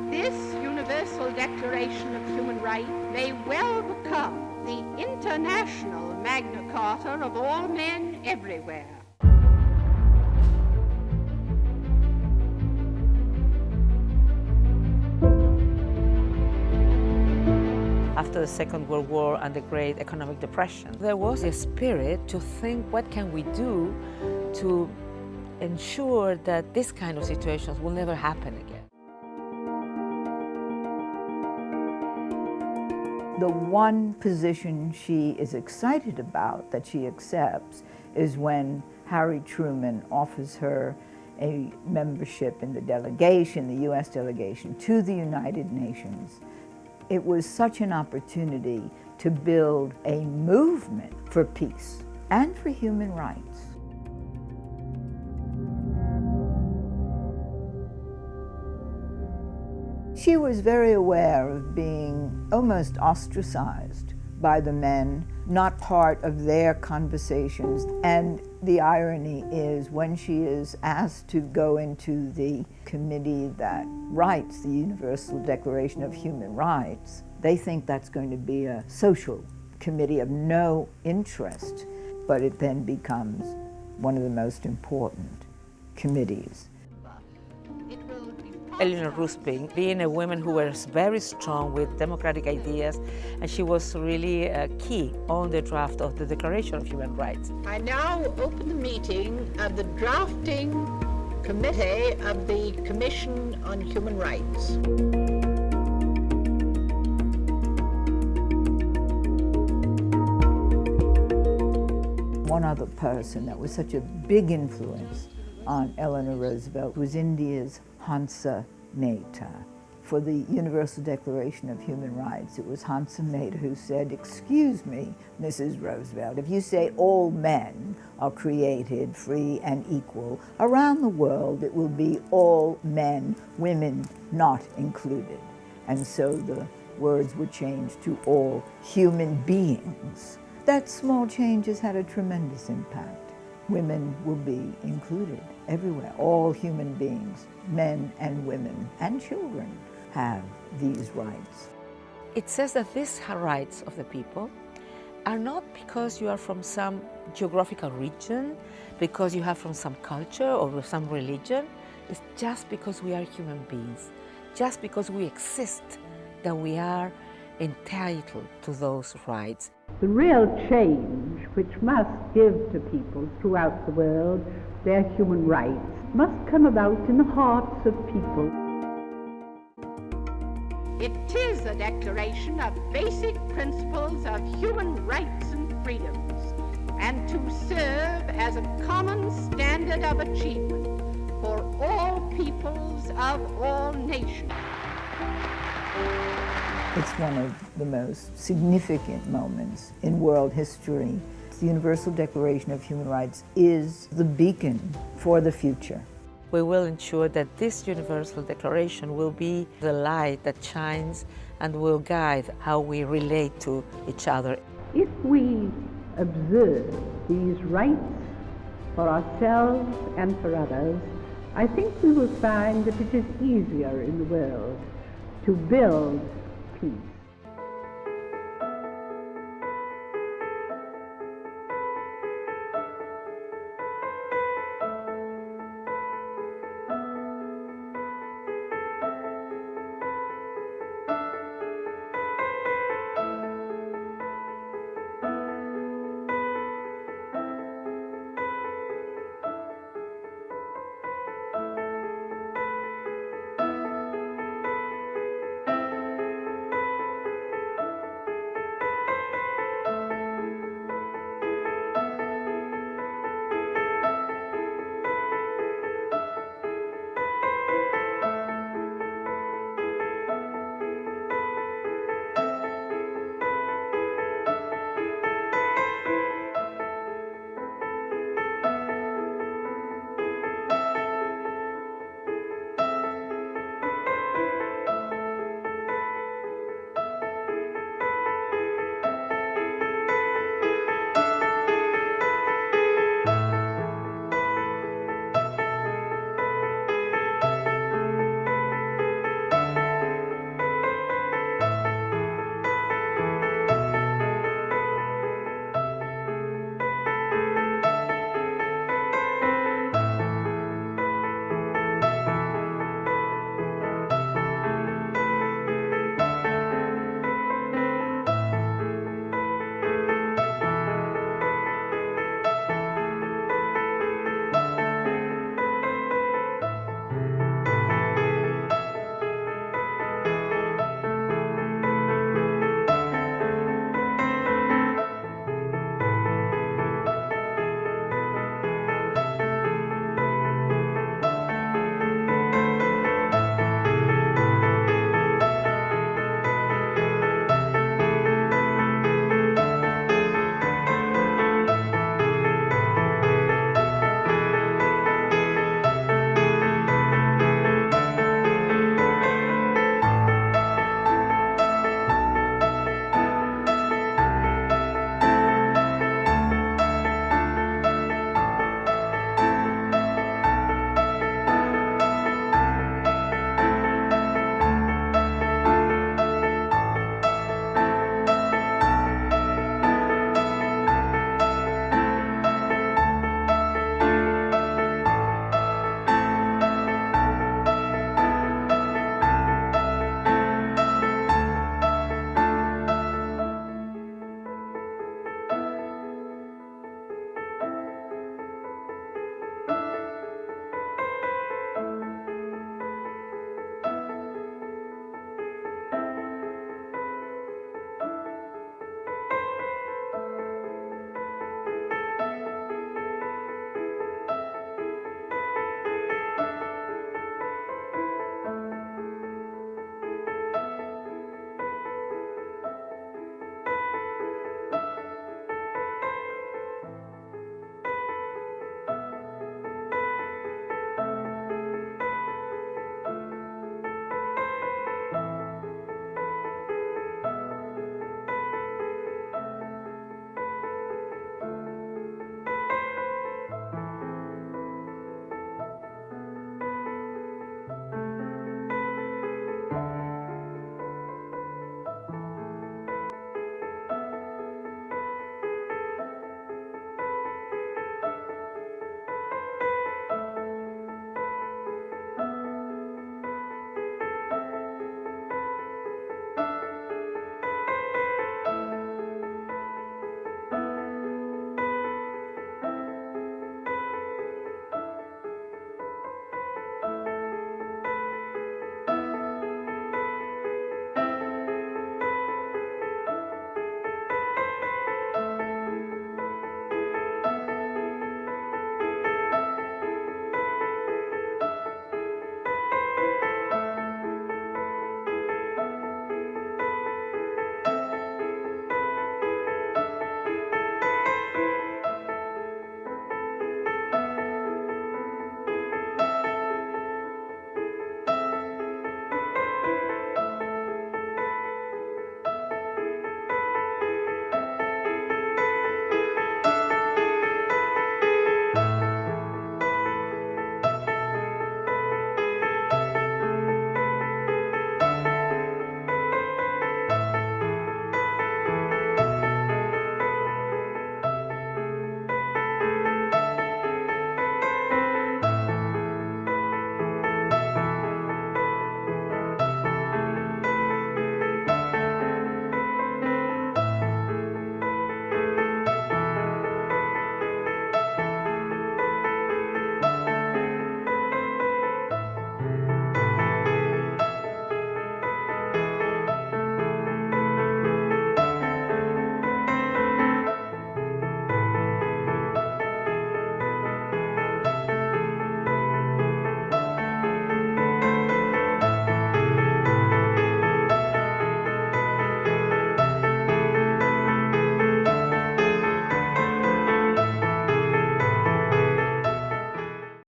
This Universal Declaration of Human Rights may well become the international Magna Carta of all men everywhere. After the Second World War and the Great Economic Depression, there was a spirit to think, what can we do to ensure that this kind of situations will never happen again? The one position she is excited about, that she accepts, is when Harry Truman offers her a membership in the delegation, the U.S. delegation, to the United Nations. It was such an opportunity to build a movement for peace and for human rights. She was very aware of being almost ostracized by the men, not part of their conversations. And the irony is, when she is asked to go into the committee that writes the Universal Declaration of Human Rights, they think that's going to be a social committee of no interest, but it then becomes one of the most important committees. Eleanor Roosevelt, being a woman who was very strong with democratic ideas, and she was really key on the draft of the Declaration of Human Rights. I now open the meeting of the drafting committee of the Commission on Human Rights. One other person that was such a big influence on Eleanor Roosevelt was India's Hansa Mehta, for the Universal Declaration of Human Rights, it was Hansen Mader who said, "Excuse me, Mrs. Roosevelt, if you say all men are created free and equal, around the world it will be all men, women not included." And so the words were changed to all human beings. That small change has had a tremendous impact. Women will be included everywhere. All human beings, men and women and children, have these rights. It says that these rights of the people are not because you are from some geographical region, because you have from some culture or some religion. It's just because we are human beings, just because we exist, that we are entitled to those rights. The real change which must give to people throughout the world their human rights must come about in the hearts of people. It is a declaration of basic principles of human rights and freedoms, and to serve as a common standard of achievement for all peoples of all nations. It's one of the most significant moments in world history. The Universal Declaration of Human Rights is the beacon for the future. We will ensure that this Universal Declaration will be the light that shines and will guide how we relate to each other. If we observe these rights for ourselves and for others, I think we will find that it is easier in the world to build peace.